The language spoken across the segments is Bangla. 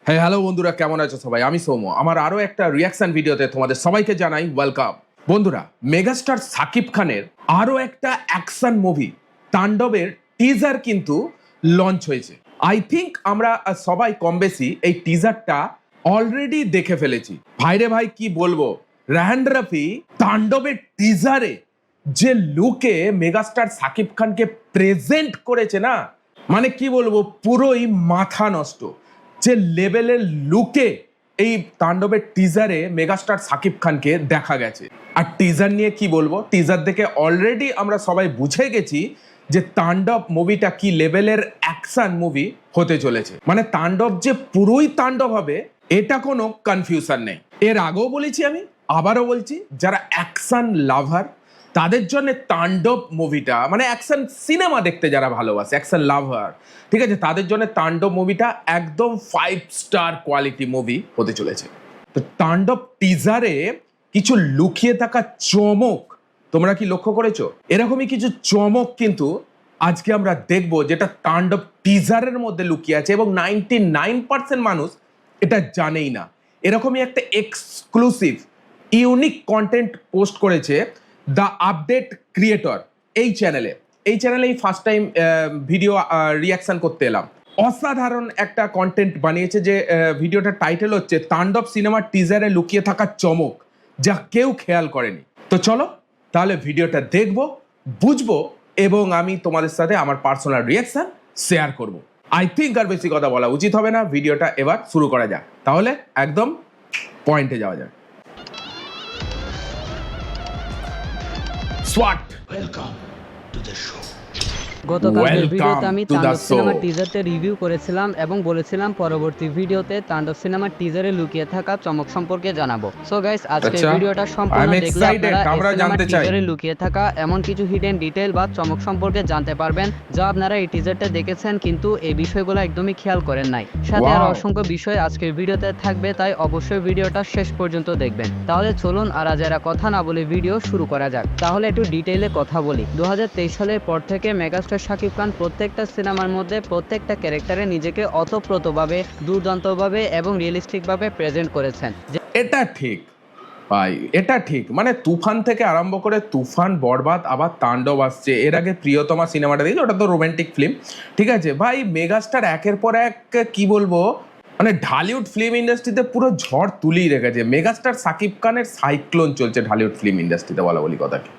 হ্যাঁ, হ্যালো বন্ধুরা, কেমন আছো সবাই? আমি সৌম্য। আমার আরো একটা রিয়াকশন ভিডিওতে তোমাদের সবাইকে জানাই ওয়েলকাম। বন্ধুরা, মেগাস্টার সাকিব খানের আরো একটা অ্যাকশন মুভি তাণ্ডবের টিজার কিন্তু লঞ্চ হয়েছে। আই থিংক আমরা সবাই কম বেশি এই টিজারটা অলরেডি দেখে ফেলেছি। ভাইরে ভাই, কি বলবো, রায়হান রাফি তাণ্ডবের টিজারে যে লুকে মেগাস্টার সাকিব খানকে প্রেজেন্ট করেছে না, মানে কি বলবো, পুরোই মাথা নষ্ট। যে লেভেলের লুকে এই তাণ্ডবের টিজারে মেগাস্টার সাকিব খানকে দেখা গেছে। আর টিজার নিয়ে কি বলবো, টিজার দেখে অলরেডি আমরা সবাই বুঝে গেছি যে তাণ্ডব মুভিটা কি লেভেলের অ্যাকশন মুভি হতে চলেছে। মানে তাণ্ডব যে পুরোই তাণ্ডব হবে এটা কোনো কনফিউশন নেই। এর আগেও বলেছি, আমি আবারও বলছি, যারা অ্যাকশন লাভার তাদের জন্য তাণ্ডব মুভিটা, মানে অ্যাকশন সিনেমা দেখতে যারা ভালোবাসে, অ্যাকশন লাভার, ঠিক আছে, তাদের জন্য তাণ্ডব মুভিটা একদম 5 স্টার কোয়ালিটি মুভি হতে চলেছে। তো তাণ্ডব টিজারে কিছু লুকিয়ে থাকা চমক তোমরা কি লক্ষ্য করেছো? এরকমই কিছু চমক কিন্তু আজকে আমরা দেখব, যেটা তাণ্ডব টিজারের মধ্যে লুকিয়ে আছে এবং 99% মানুষ এটা জানেই না। এরকমই একটা এক্সক্লুসিভ ইউনিক কন্টেন্ট পোস্ট করেছে দ্য আপডেট ক্রিয়েটর এই চ্যানেলে। এই চ্যানেলেই ফার্স্ট টাইম ভিডিও রিয়াকশন করতে এলাম। অসাধারণ একটা কন্টেন্ট বানিয়েছে, যে ভিডিওটার টাইটেল হচ্ছে তাণ্ডব সিনেমার টিজারে লুকিয়ে থাকা চমক যা কেউ খেয়াল করেনি। তো চলো তাহলে ভিডিওটা দেখবো, বুঝবো এবং আমি তোমাদের সাথে আমার পার্সোনাল রিয়াকশন শেয়ার করব। আই থিঙ্ক আর বেশি কথা বলা উচিত হবে না, ভিডিওটা এবার শুরু করা যাক। তাহলে একদম পয়েন্টে যাওয়া যাক। SWAT. Welcome to the show. গতকালের ভিডিওতে আমি Welcome to the তাণ্ডব সিনেমার show. টিজারতে রিভিউ করেছিলাম এবং বলেছিলাম পরবর্তী ভিডিওতে তাণ্ডব সিনেমার টিজারে লুকিয়ে থাকা চমক সম্পর্কে জানাবো। সো গাইস, আজকের আচ্ছা, ভিডিওটা সম্পূর্ণ I'm দেখলে excited, আপনারা এই আমরা সিনেমার জানতে চাই। টিজারে লুকিয়ে থাকা এমন কিছু হিডেন ডিটেইল বা চমক সম্পর্কে জানতে পারবেন যা আপনারা এই টিজারটা দেখেছেন কিন্তু এই বিষয়গুলো একদমই খেয়াল করেন নাই। সাথে আরো Wow. অসংখ্য বিষয় আজকের ভিডিওতে থাকবে, তাই অবশ্যই ভিডিওটা শেষ পর্যন্ত দেখবেন। তাহলে চলুন আর আজ এরা কথা না বলে ভিডিও শুরু করা যাক। তাহলে একটু ডিটেইলে কথা বলি। 2023 সালের পর থেকে মেগাস্টার সাকিব খান প্রত্যেকটা সিনেমার মধ্যে প্রত্যেকটা ক্যারেক্টারে নিজেকে অতপ্রতভাবে, দুর্দান্তভাবে এবং রিয়েলিস্টিকভাবে প্রেজেন্ট করেছেন। এটা ঠিক ভাই, এটা ঠিক। মানে তুফান থেকে আরম্ভ করে তুফান, বরবাদ, আবার তাণ্ডব আসছে। এর আগে প্রিয়তমা সিনেমাটা দেখি, ওটা তো রোমান্টিক ফিল্ম, ঠিক আছে ভাই। মেগাস্টার একের পর এক, কি বলবো, মানে ঢালিউড ফিল্ম ইন্ডাস্ট্রিতে পুরো ঝড় তুলেই রেখেছে। মেগাস্টার সাকিব খানের সাইক্লোন চলছে ঢালিউড ফিল্ম ইন্ডাস্ট্রিতে, বলা বলি কথা কি।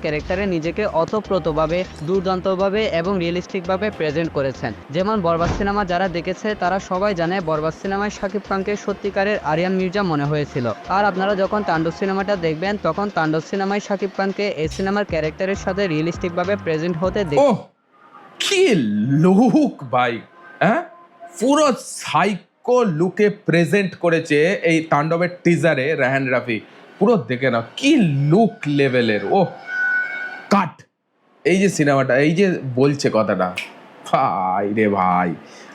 ক্যারেক্টারে নিজেকে অতপ্রতভাবে, দুর্দান্তভাবে এবং রিয়েলিস্টিকভাবে প্রেজেন্ট করেছেন। যেমন বরবাদ সিনেমা যারা দেখেছে তারা সবাই জানে বরবাদ সিনেমায় শাকিব খানকে সত্যিকারের আরিয়ান মির্জা মনে হয়েছিল। আর আপনারা যখন তাণ্ডব সিনেমাটা দেখবেন তখন তাণ্ডব সিনেমায় শাকিব খানকে এই সিনেমার ক্যারেক্টারের সাথে রিয়েলিস্টিকভাবে প্রেজেন্ট হতে ওহ, কি লুক ভাই, হ্যাঁ, পুরো সাইকো লুকে প্রেজেন্ট করেছে এই তাণ্ডবের টিজারে রায়হান রাফি। পুরো দেখে না কি লুক লেভেলের। ও কাট, এই যে সিনেমাটা, এই যে বলছে কথাটা, ভাই রে ভাই,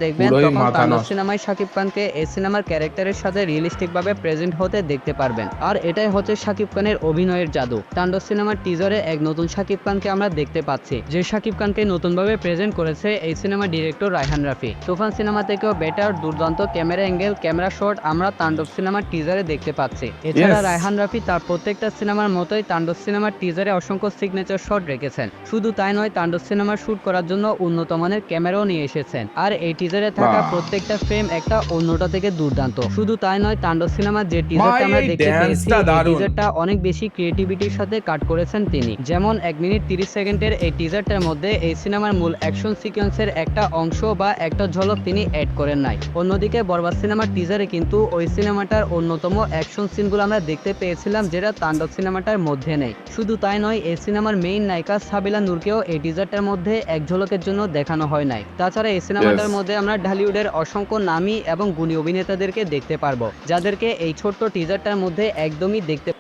দেখবেন পুরোই তখন মাথা তাণ্ডব নষ্ট। সিনেমায় শাকিব খানকে এই সিনেমার ক্যারেক্টারের সাথে রিয়েলিস্টিকভাবে প্রেজেন্ট হতে দেখতে পারবেন। আর এটাই হচ্ছে শাকিব খানের অভিনয়ের জাদু। তাণ্ডব সিনেমার টিজারে এক নতুন শাকিব খানকে আমরা দেখতে পাচ্ছি, যে শাকিব খানকে নতুনভাবে প্রেজেন্ট করেছে এই সিনেমার ডিরেক্টর রায়হান রাফি। তুফান সিনেমা থেকেও বেটার, দুর্দান্ত ক্যামেরা অ্যাঙ্গেল, ক্যামেরা শট আমরা তাণ্ডব সিনেমার টিজারে দেখতে পাচ্ছি। এছাড়া Yes. রায়হান রাফি তার প্রত্যেকটা সিনেমার মতোই তাণ্ডব সিনেমার টিজারে অসংখ্য সিগনেচার শট রেখেছেন। শুধু তাই নয়, তাণ্ডব সিনেমার শুট করার জন্য উন্নত মানের ক্যামেরাও নিয়ে এসেছেন। আর এই টিজারে থাকা বাহ। প্রত্যেকটা ফ্রেম একটা অন্যটা থেকে দুর্দান্ত। শুধু তাই নয়, তাণ্ডব সিনেমার যে টিজারটা ভাই, আমরা এই দেখতে পেয়েছি ড্যান্সটা এই দারুণ। টিজারটা অনেক বেশি ক্রিয়েটিভিটির সাথে কাট করেছেন তিনি। যেমন 1 মিনিট 30 সেকেন্ডের এই টিজারটার মধ্যে এই সিনেমার মূল অ্যাকশন সিকোয়েন্সের একটা অংশ বা একটা ঝলক তিনি অ্যাড করেন নাই। অন্যদিকে বরবাদ সিনেমার টিজারে কিন্তু ওই সিনেমাটার অন্যতম অ্যাকশন সিনগুলো আমরা দেখতে পেয়েছিলাম, যেটা তাণ্ডব সিনেমাটার মধ্যে নেই। শুধু তাই নয়, এই সিনেমার মেইন নায়িকা সাবিলা নূরকেও এই টিজারটার মধ্যে এক ঝলকের জন্য দেখানো হয় নাই। তাছাড়া এই সিনেমাটার Yes. মধ্যে আমরা ঢালিউডের অসংখ্য নামী এবং গুণী অভিনেতাদেরকে দেখতে পারবো, যাদেরকে এই ছোট্ট টিজারটার মধ্যে একদমই দেখতে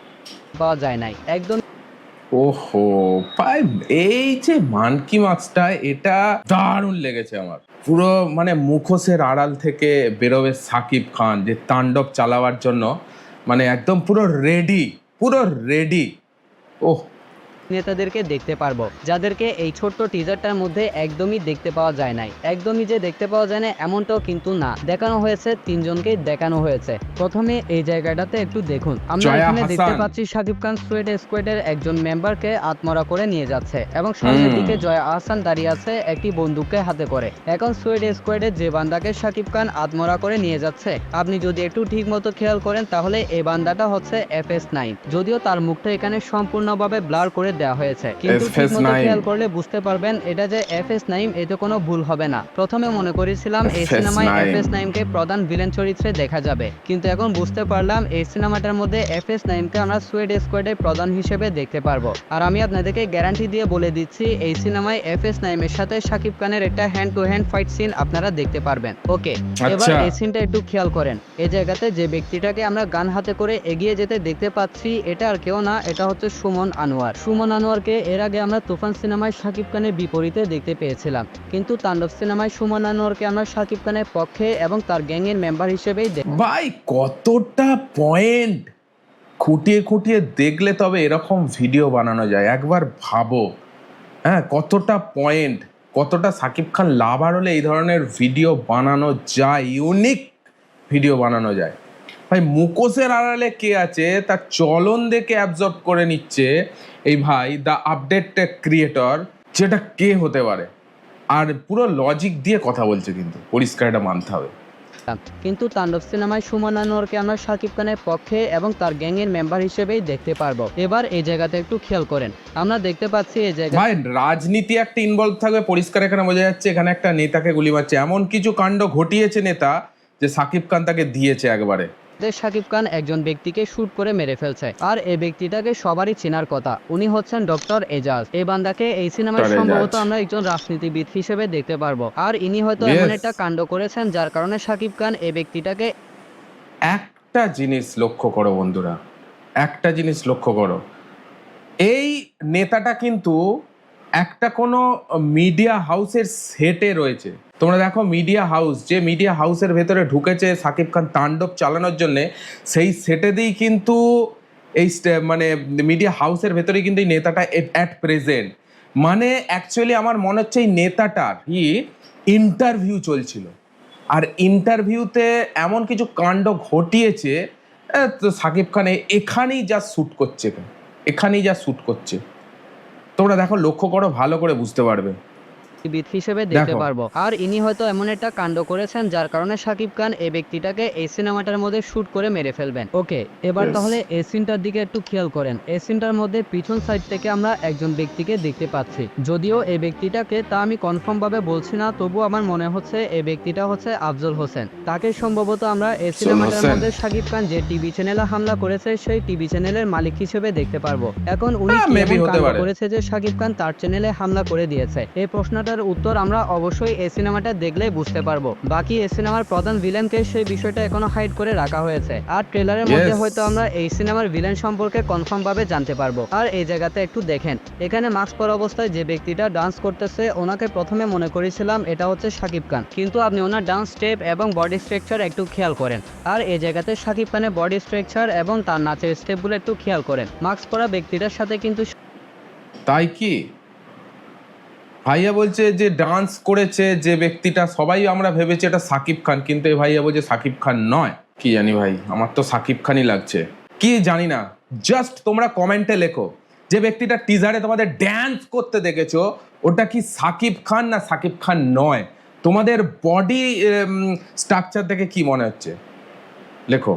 পাওয়া যায় নাই। একদম ওহো ভাই, এই যে মানকি মাছটা, এটা দারুণ লেগেছে আমার। পুরো মানে মুখোশের আড়াল থেকে বেরোবে সাকিব খান, যে তাণ্ডব চালাবার জন্য মানে একদম পুরো রেডি, পুরো রেডি। ওহ, নেতাদেরকে দেখতে পারবো, যাদেরকে এই ছোট্ট টিজারটার মধ্যে একদমই দেখতে পাওয়া যায় নাই। একদমই যে দেখতে পাওয়া যায় না এমনটাও কিন্তু না, দেখানো হয়েছে তিনজনকেই দেখানো হয়েছে। প্রথমে এই জায়গাটাতে একটু দেখুন, আমরা জয়া এখানে দেখতে হাসান। পাচ্ছি শাকিব খান সুয়েড স্কোয়াডের একজন মেম্বারকে আত্মরা করে নিয়ে যাচ্ছে এবং সামনের দিকে জয়া আহসান দাঁড়িয়ে আছে একটি বন্দুককে হাতে করে। এখন সুয়েড স্কোয়াডের যে বান্দাকে শাকিব খান আত্মরা করে নিয়ে যাচ্ছে, আপনি যদি একটু ঠিক মতো খেয়াল করেন তাহলে এই বান্দাটা হচ্ছে FS9। যদিও তার মুখটা এখানে সম্পূর্ণভাবে ব্লার করে দেওয়া হয়েছে, কিন্তু ঠিক মতো FS9 খেয়াল করলে বুঝতে পারবেন এটা যে FS9, এতে কোনো ভুল হবে না। প্রথমে মনে করেছিলাম এই সিনেমায় FS9 কে প্রধান ভিলেন চরিত্রে দেখা যাবে, কিন্তু এখন বুঝতে পারলাম এই সিনেমাটার মধ্যে FS9 কে আমরা সুয়েড স্কোয়াডের প্রধান হিসেবে দেখতে পারবো। আর আমি আপনাদেরকে গ্যারান্টি দিয়ে বলে দিচ্ছি এই সিনেমায় FS9 এর সাথে শাকিব খানের একটা hand to hand fight scene আপনারা দেখতে পারবেন। ওকে, এবার আচ্ছা। এই সিনটা একটু খেয়াল করেন। এই জায়গাতে যে ব্যক্তিটাকে আমরা গান হাতে করে এগিয়ে যেতে দেখতে পাচ্ছি, এটা আর কেউ না, এটা হচ্ছে সুমন আনোয়ার। সুমন আনোয়ারকে এর আগে আমরা তুফান সিনেমায় শাকিব খানের বিপরীতে দেখতে পেয়েছিলাম, কিন্তু তাণ্ডব সিনেমায় সুমন আনোয়ারকে আমরা শাকিব খানের পক্ষে এবং তার গ্যাংয়ের মেম্বার হিসেবেই ভাই কতটা পয়েন্ট খুঁটিয়ে খুঁটিয়ে দেখলে তবে এরকম ভিডিও বানানো যায়, একবার ভাবো। হ্যাঁ, কতটা পয়েন্ট, কতটা সাকিব খান লাভার হলে এই ধরনের ভিডিও বানানো যায়, ইউনিক ভিডিও বানানো যায়। ভাই মুখোশের আড়ালে কে আছে তার চলন দেখে অ্যাবজর্ব করে নিচ্ছে এই ভাই দ্য আপডেট ক্রিয়েটর, যেটা কে হতে পারে। আর পুরো লজিক দিয়ে কথা বলছে, কিন্তু পরিষ্কার এটা মানতে হবে। কিন্তু তাণ্ডব সিনেমায় সুমন আনোয়ারকে আমরা শাকিব খানের পক্ষে এবং তার গ্যাংয়ের মেম্বার হিসেবেই দেখতে পারবো। এবার এই জায়গাতে একটু খেয়াল করেন, আমরা দেখতে পাচ্ছি এই জায়গায় ভাই রাজনীতি একটা ইনভলভ থাকবে, পরিষ্কার এখানে বোঝা যাচ্ছে। এখানে একটা নেতাকে গুলি মারছে, এমন কিছু কাণ্ড ঘটিয়েছে নেতা যে সাকিব খান তাকে দিয়েছে একবারে। শাকিব খান একজন ব্যক্তিকে শুট করে মেরে ফেলছে, আর এই ব্যক্তিটাকে সবারই চেনার কথা। উনি হচ্ছেন ডক্টর এজাজ। এই বান্দাকে এই সিনেমায় ডক্টর সম্ভবত এজাজ। আমরা একজন রাজনীতিবিদ হিসেবে দেখতে পারবো, আর ইনি হয়তো Yes. এমন একটা কাণ্ড করেছেন যার কারণে শাকিব খান এই ব্যক্তিটাকে একটা জিনিস লক্ষ্য করো বন্ধুরা, একটা জিনিস লক্ষ্য করো, এই নেতাটা কিন্তু একটা কোনো মিডিয়া হাউসের সেটে রয়েছে। তোমরা দেখো মিডিয়া হাউস, যে মিডিয়া হাউসের ভেতরে ঢুকেছে সাকিব খান তাণ্ডব চালানোর জন্যে, সেই সেটে দিয়েই কিন্তু এই মানে মিডিয়া হাউসের ভেতরেই কিন্তু এই নেতাটা অ্যাট প্রেজেন্ট। মানে অ্যাকচুয়ালি আমার মনে হচ্ছে এই নেতাটার ইন্টারভিউ চলছিল, আর ইন্টারভিউতে এমন কিছু কাণ্ড ঘটিয়েছে। তো সাকিব খান এখানেই যা শ্যুট করছে, এখানেই যা শ্যুট করছে, তোমরা দেখো লক্ষ্য করো, ভালো করে বুঝতে পারবে। বিদ হিসেবে দেখতে দেখো। পারবো। আর ইনি হয়তো এমন একটা কাণ্ড করেছেন যার কারণে শাকিব খান এই ব্যক্তিটাকে এই সিনেমাটার মধ্যে শুট করে মেরে ফেলবেন। ওকে, এবার Yes. তাহলে এই সিনটার দিকে একটু খেয়াল করেন। এই সিনটার মধ্যে পিছন সাইড থেকে আমরা একজন ব্যক্তিকে দেখতে পাচ্ছি, যদিও এই ব্যক্তিটাকে তা আমি কনফার্ম ভাবে বলছি না, তবু আমার মনে হচ্ছে এই ব্যক্তিটা হচ্ছে আফজল হোসেন। তাকে সম্ভবত আমরা এই সিনেমাটার হোসেন। মধ্যে শাকিব খান যে টিভি চ্যানেলে হামলা করেছে সেই টিভি চ্যানেলের মালিক হিসেবে দেখতে পারবো। এখন উনি কি maybe এমন হতে কাণ্ড পারে। করেছে যে শাকিব খান তার চ্যানেলে হামলা করে দিয়েছে? এই প্রশ্নটার উত্তর আমরা অবশ্যই এই সিনেমাটা দেখলেই বুঝতে পারবো। বাকি এই সিনেমার প্রধান ভিলেনকে সেই বিষয়টা এখনো হাইড করে রাখা হয়েছে, আর ট্রেলারের মধ্যে Yes. হয়তো আমরা এই সিনেমার ভিলেন সম্পর্কে কনফার্ম ভাবে জানতে পারবো। আর এই জায়গাতে একটু দেখেন, এখানে মাস্ক পরা অবস্থায় যে ব্যক্তিটা ডান্স করতেছে, ওনাকে প্রথমে মনে করেছিলাম এটা হচ্ছে শাকিব খান, কিন্তু আপনি ওনার ডান্স স্টেপ এবং বডি স্ট্রাকচার একটু খেয়াল করেন। আর এই জায়গাতে শাকিব খানের বডি স্ট্রাকচার এবং তার নাচের স্টেপগুলো একটু খেয়াল করেন। মাস্ক পরা ব্যক্তিটার সাথে কিন্তু তাই কি ভাইয়া বলছে যে ডান্স করেছে যে ব্যক্তিটা, সবাই আমরা ভেবেছি এটা সাকিব খান, কিন্তু এই ভাইয়া বলছে সাকিব খান নয়। কি জানি ভাই, আমার তো সাকিব খানই লাগছে, কি জানি না। জাস্ট তোমরা কমেন্টে লেখো, যে ব্যক্তিটা টিজারে তোমাদের ড্যান্স করতে দেখেছো ওটা কি সাকিব খান না সাকিব খান নয়? তোমাদের বডি স্ট্রাকচার দেখে কি মনে হচ্ছে লেখো।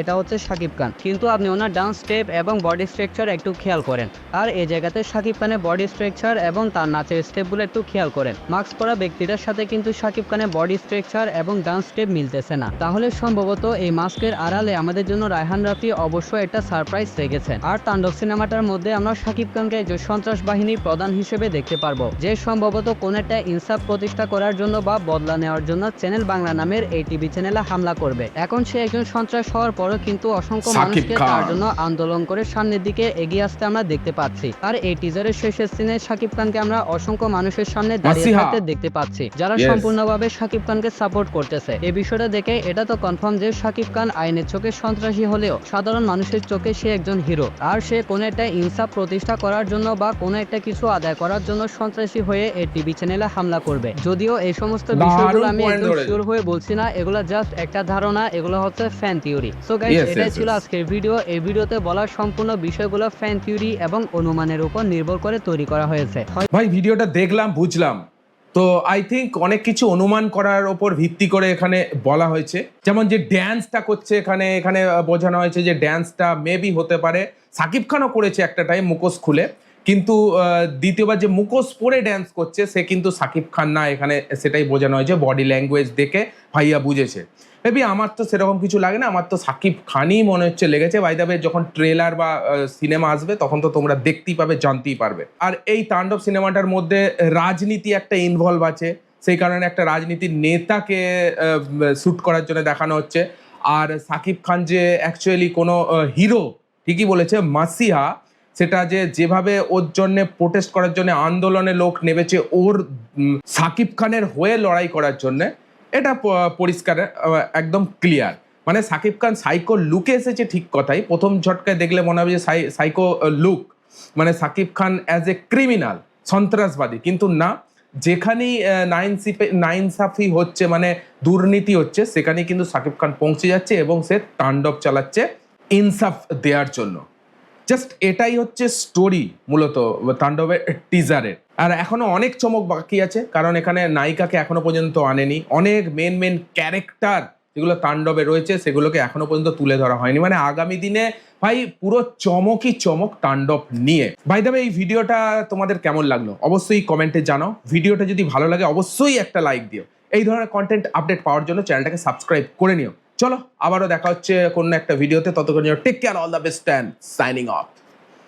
এটা হচ্ছে শাকিব খান, কিন্তু আপনি ওনার ডান্স স্টেপ এবং বডি স্ট্রাকচার একটু খেয়াল করেন। আর এই জায়গাতে শাকিব খানের বডি স্ট্রাকচার এবং তার নাচের স্টেপগুলো একটু খেয়াল করেন। মাস্ক পরা ব্যক্তিটার সাথে কিন্তু শাকিব খানের বডি স্ট্রাকচার এবং ডান্স স্টেপ মিলতেছে না। তাহলে সম্ভবত এই মাস্কের আড়ালে আমাদের জন্য রায়হান রাফি অবশ্যই একটা সারপ্রাইজ রেখেছেন। আর তাণ্ডব সিনেমাটার মধ্যে আমরা শাকিব খানকে একজন সন্ত্রাস বাহিনীর প্রধান হিসেবে দেখতে পারবো, যে সম্ভবত কোন একটা ইনসাফ প্রতিষ্ঠা করার জন্য বা বদলা নেওয়ার জন্য চ্যানেল বাংলা নামের এই টিভি চ্যানেলে হামলা করবে। এখন সে একজন সন্ত্রাস হওয়ার তারপরও কিন্তু অসংখ্য শাকিব মানুষকে খান। তার জন্য আন্দোলন করে সামনের দিকে এগিয়ে আসতে আমরা দেখতে পাচ্ছি। আর এই টিজারের শেষের সিনে শাকিব খানকে আমরা অসংখ্য মানুষের সামনে দাঁড়িয়ে মাসিহা। থাকতে দেখতে পাচ্ছি, যারা Yes. সম্পূর্ণভাবে শাকিব খানকে সাপোর্ট করতেছে। এই বিষয়টা দেখে এটা তো কনফার্ম যে শাকিব খান আইনের চোখে সন্ত্রাসী হলেও সাধারণ মানুষের চোখে সে একজন হিরো। আর সে কোনো একটা ইনসাফ প্রতিষ্ঠা করার জন্য বা কোনো একটা কিছু আদায় করার জন্য সন্ত্রাসী হয়ে এই টিভি চ্যানেলে হামলা করবে। যদিও এই সমস্ত বিষয়গুলো আমি point একদম ধরেছে। শিওর হয়ে বলছি না, এগুলো জাস্ট একটা ধারণা, এগুলো হচ্ছে fan theory. So guys, Yes, এটাই yes, ছিল yes. আজকের ভিডিও। এই ভিডিওতে বলার সম্পূর্ণ বিষয়গুলো ফ্যান থিওরি এবং অনুমানের উপর নির্ভর করে তৈরি করা হয়েছে। ভাই ভিডিওটা দেখলাম, বুঝলাম, তো আই থিঙ্ক অনেক কিছু অনুমান করার ওপর ভিত্তি করে এখানে বলা হয়েছে। যেমন যে ড্যান্সটা করছে এখানে এখানে বোঝানো হয়েছে যে ড্যান্সটা মেবি হতে পারে সাকিব খানও করেছে একটা টাইম মুখোশ খুলে, কিন্তু দ্বিতীয়বার যে মুখোশ পরে ড্যান্স করছে সে কিন্তু সাকিব খান না, এখানে সেটাই বোঝানো হয়েছে। বডি ল্যাঙ্গুয়েজ দেখে ভাইয়া বুঝেছে। মেবি আমার তো সেরকম কিছু লাগে না, আমার তো সাকিব খানই মনে হচ্ছে লেগেছে। বাই দ্য ওয়ে, যখন ট্রেলার বা সিনেমা আসবে তখন তো তোমরা দেখতেই পাবে, জানতেই পারবে। আর এই তাণ্ডব সিনেমাটার মধ্যে রাজনীতি একটা ইনভলভ আছে, সেই কারণে একটা রাজনীতির নেতাকে শ্যুট করার জন্য দেখানো হচ্ছে। আর সাকিব খান যে অ্যাকচুয়ালি কোনো হিরো, ঠিকই বলেছে মাসিহা, সেটা যে যেভাবে ওর জন্য প্রোটেস্ট করার জন্য আন্দোলনে লোক নেমেছে ওর সাকিব খানের হয়ে লড়াই করার জন্য, এটা পরিষ্কার একদম ক্লিয়ার। মানে সাকিব খান সাইকো লুকে এসেছে ঠিক কথাই, প্রথম ঝটকায় দেখলে মনে হবে যে সাইকো লুক, মানে Shakib Khan as a criminal, সন্ত্রাসবাদী, কিন্তু না, যেখানেই নাইনসাফি হচ্ছে মানে দুর্নীতি হচ্ছে সেখানেই কিন্তু সাকিব খান পৌঁছে যাচ্ছে এবং সে তাণ্ডব চালাচ্ছে ইনসাফ দেওয়ার জন্য। জাস্ট এটাই হচ্ছে স্টোরি মূলত তাণ্ডবের টিজারের। আর এখনো অনেক চমক বাকি আছে, কারণ এখানে নায়িকাকে এখনো পর্যন্ত আনেনি। অনেক মেন ক্যারেক্টার যেগুলো তাণ্ডবে রয়েছে সেগুলোকে এখনো পর্যন্ত তুলে ধরা হয়নি। মানে আগামী দিনে ভাই পুরো চমকই চমক তাণ্ডব নিয়ে। বাই দ্য ওয়ে, এই ভিডিওটা তোমাদের কেমন লাগলো অবশ্যই কমেন্টে জানাও। ভিডিওটা যদি ভালো লাগে অবশ্যই একটা লাইক দিও। এই ধরনের কন্টেন্ট আপডেট পাওয়ার জন্য চ্যানেলটাকে সাবস্ক্রাইব করে নিও। চলো আবারও দেখা হচ্ছে কোনো একটা ভিডিওতে, ততক্ষণ take care, all the best and signing of.